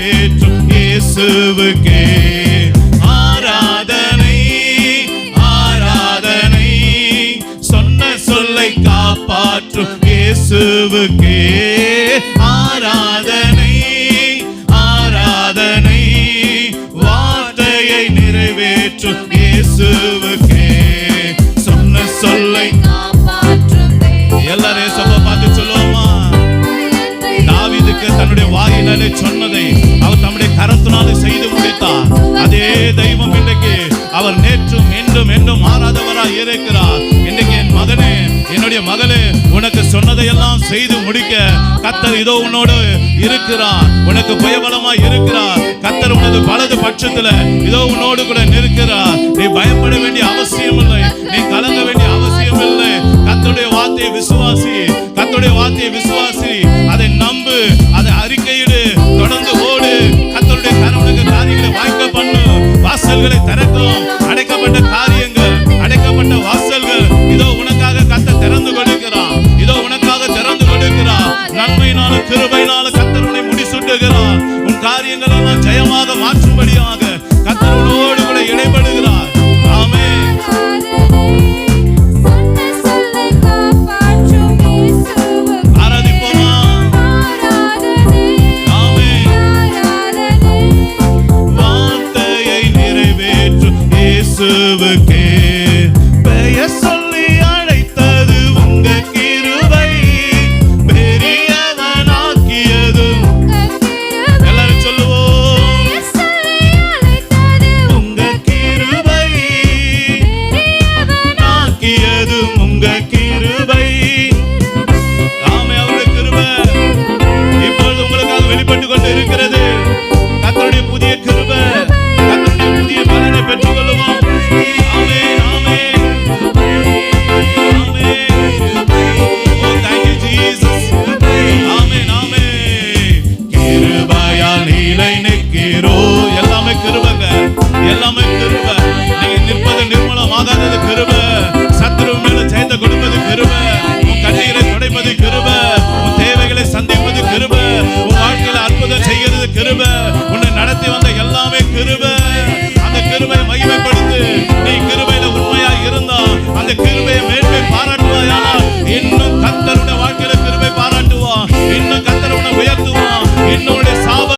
நிறைவேற்றும் இயேசுவுக்கே ஆராதனை ஆராதனை. சொன்ன சொல்லை காப்பாற்றும் இயேசுவுக்கே ஆராதனை ஆராதனை. வார்த்தையை நிறைவேற்றும் இயேசுவுக்கே சொன்ன சொல்லை காப்பாற்றும். எல்லாரும் சொல்ல பார்த்து சொல்லுவோமா? தாவீதுக்கு தன்னுடைய வாயினாலே சொன்னதை அவர் தம்முடைய கரத்தினாலே செய்து முடித்தார். அதே தெய்வம் இன்றைக்கு அவர் நேற்றும் என்றும் என்றும் மாறாதவராய் இருக்கிறார். இன்றைக்கு என் மகனே என்னுடைய மகளே உனக்கு சொன்னதையெல்லாம் செய்து முடிக்க கர்த்தர் இதோ உன்னோடு இருக்கிறார். உனக்கு பயபலமாய் இருக்கிறார். கர்த்தர் உனது வலது பட்சத்துல இதோ உன்னோடு கூட நிற்கிறார். நீ பயப்பட வேண்டிய அவசியம் இல்லை. நீ கலங்க வேண்டிய அவசியம் இல்லை. கர்த்தருடைய வார்த்தையை விசுவாசி. கர்த்தருடைய வார்த்தையை விசுவாசி. அதை நம்பு. அதை அறிக்கையிடு. தொடர்ந்து ஓடு. கர்த்தருடைய கரவுனக்கு காரியங்களை வாய்க்க பண்ணு. வாசல்களை திறக்கும். அடைக்கப்பட்ட காரியங்கள் அடைக்கப்பட்ட வாசல்கள் இதோ உனக்காக கர்த்தர் திறந்து கொடுக்கிறார். இதோ உனக்காக திறந்து கொடுக்கிறார். நன்மையினால கிருபையினால கர்த்தர் உன்னை முடிசூட்டுகிறார். உன் காரியங்கள் எல்லாம் ஜெயமாக மாற்றும்படியாக கர்த்தர் உன்னோடு கூட இடைபடுகிறார். ஆமென். ஆராதிப்போமா? ஆமென். வார்த்தையை நிறைவேற்றும் இயேசுவுக்கே பெயர் சொல்லி அழைத்தது உங்க கிருபை. பெரியவனாக்கியது எல்லாரும் சொல்லுவோம். உங்க கிருபை ஆக்கியது உங்க கிருபை. ஆமென். அவருடைய கிருபை இப்பொழுது உங்களுக்காக வெளிப்பட்டு கொண்டு இருக்கிறது. கர்த்தருடைய புதிய கிருபை கர்த்தருடைய புதிய பலனை பெற்றுக் கொள்ளுவோம். ஆமென் ஆமென் ஆமென். ஓ thank you Jesus. ஆமென் ஆமென். கிருபையால் நிலை நிற்கிறோம். எல்லாமே கிருபைங்க. எல்லாமே கிருபை.